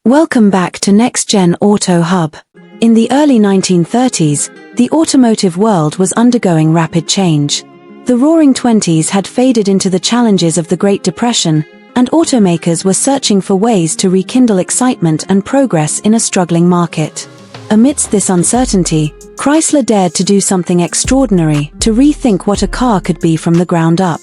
Welcome back to Next Gen Auto Hub. In the early 1930s, the automotive world was undergoing rapid change. The Roaring Twenties had faded into the challenges of the Great Depression, and automakers were searching for ways to rekindle excitement and progress in a struggling market. Amidst this uncertainty, Chrysler dared to do something extraordinary, to rethink what a car could be from the ground up.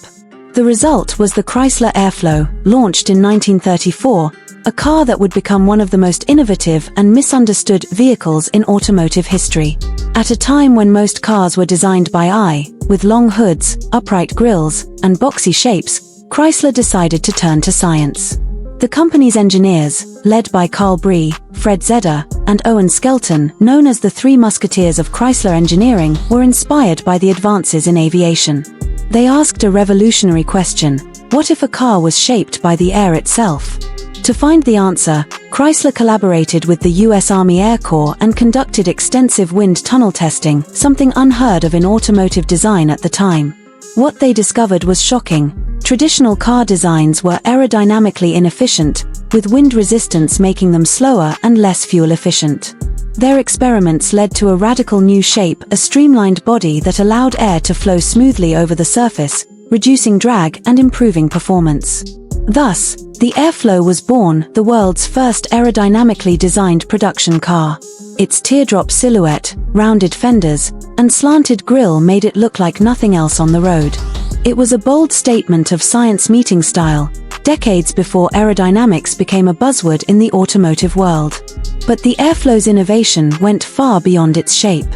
The result was the Chrysler Airflow, launched in 1934, a car that would become one of the most innovative and misunderstood vehicles in automotive history. At a time when most cars were designed by eye, with long hoods, upright grilles, and boxy shapes, Chrysler decided to turn to science. The company's engineers, led by Breer, Fred Zeder, and Skelton, known as the Three Musketeers of Chrysler engineering, were inspired by the advances in aviation. They asked a revolutionary question: what if a car was shaped by the air itself? To find the answer, Chrysler collaborated with the U.S. Army Air Corps and conducted extensive wind tunnel testing, something unheard of in automotive design at the time. What they discovered was shocking. Traditional car designs were aerodynamically inefficient, with wind resistance making them slower and less fuel efficient. Their experiments led to a radical new shape, a streamlined body that allowed air to flow smoothly over the surface, reducing drag and improving performance. Thus, the Airflow was born, the world's first aerodynamically designed production car. Its teardrop silhouette, rounded fenders, and slanted grille made it look like nothing else on the road. It was a bold statement of science meeting style, decades before aerodynamics became a buzzword in the automotive world. But the Airflow's innovation went far beyond its shape.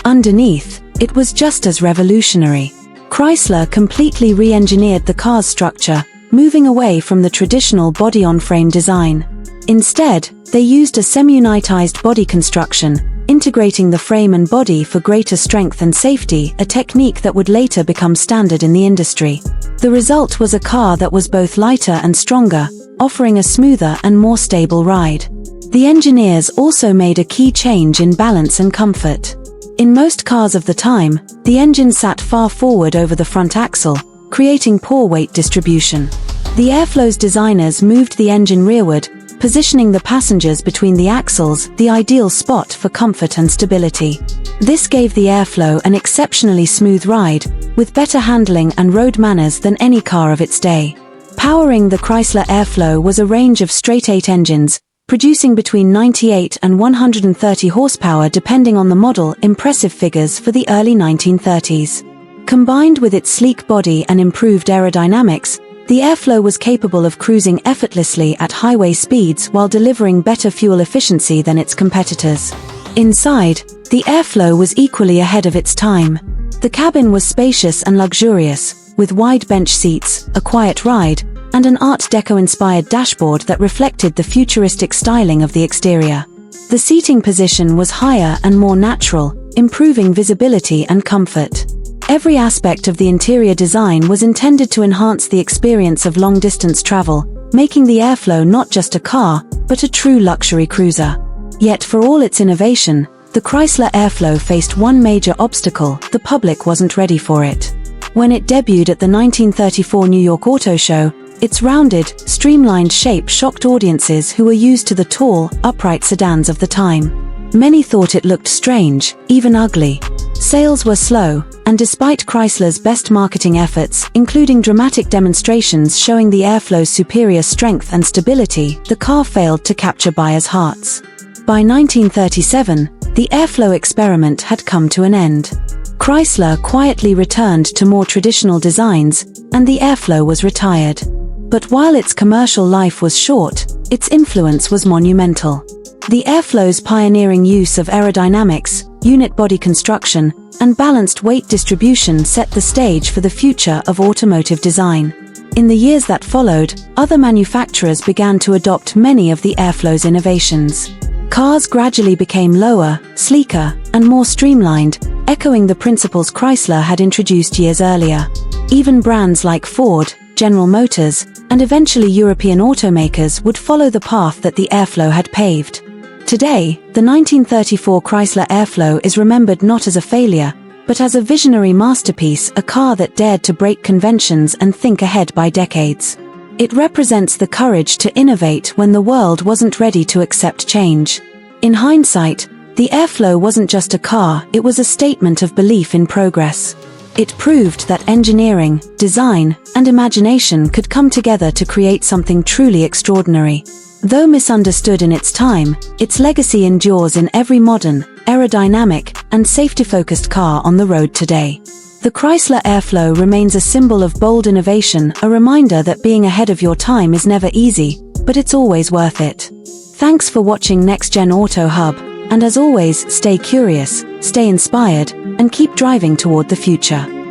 Underneath, it was just as revolutionary. Chrysler completely re-engineered the car's structure, moving away from the traditional body-on-frame design. Instead, they used a semi-unitized body construction, integrating the frame and body for greater strength and safety, a technique that would later become standard in the industry. The result was a car that was both lighter and stronger, offering a smoother and more stable ride. The engineers also made a key change in balance and comfort. In most cars of the time, the engine sat far forward over the front axle, creating poor weight distribution. The Airflow's designers moved the engine rearward, positioning the passengers between the axles, the ideal spot for comfort and stability. This gave the Airflow an exceptionally smooth ride, with better handling and road manners than any car of its day. Powering the Chrysler Airflow was a range of straight-eight engines, producing between 98 and 130 horsepower depending on the model, impressive figures for the early 1930s. Combined with its sleek body and improved aerodynamics, the Airflow was capable of cruising effortlessly at highway speeds while delivering better fuel efficiency than its competitors. Inside, the Airflow was equally ahead of its time. The cabin was spacious and luxurious, with wide bench seats, a quiet ride, and an Art Deco-inspired dashboard that reflected the futuristic styling of the exterior. The seating position was higher and more natural, improving visibility and comfort. Every aspect of the interior design was intended to enhance the experience of long-distance travel, making the Airflow not just a car, but a true luxury cruiser. Yet for all its innovation, the Chrysler Airflow faced one major obstacle: the public wasn't ready for it. When it debuted at the 1934 New York Auto Show, its rounded, streamlined shape shocked audiences who were used to the tall, upright sedans of the time. Many thought it looked strange, even ugly. Sales were slow, and despite Chrysler's best marketing efforts, including dramatic demonstrations showing the Airflow's superior strength and stability, the car failed to capture buyers' hearts. By 1937, the Airflow experiment had come to an end. Chrysler quietly returned to more traditional designs, and the Airflow was retired. But while its commercial life was short, its influence was monumental. The Airflow's pioneering use of aerodynamics, unit body construction, and balanced weight distribution set the stage for the future of automotive design. In the years that followed, other manufacturers began to adopt many of the Airflow's innovations. Cars gradually became lower, sleeker, and more streamlined, echoing the principles Chrysler had introduced years earlier. Even brands like Ford, General Motors, and eventually European automakers would follow the path that the Airflow had paved. Today, the 1934 Chrysler Airflow is remembered not as a failure, but as a visionary masterpiece, a car that dared to break conventions and think ahead by decades. It represents the courage to innovate when the world wasn't ready to accept change. In hindsight, the Airflow wasn't just a car, it was a statement of belief in progress. It proved that engineering, design, and imagination could come together to create something truly extraordinary. Though misunderstood in its time, its legacy endures in every modern, aerodynamic, and safety-focused car on the road today. The Chrysler Airflow remains a symbol of bold innovation, a reminder that being ahead of your time is never easy, but it's always worth it. Thanks for watching Next Gen Auto Hub, and as always, stay curious, stay inspired, and keep driving toward the future.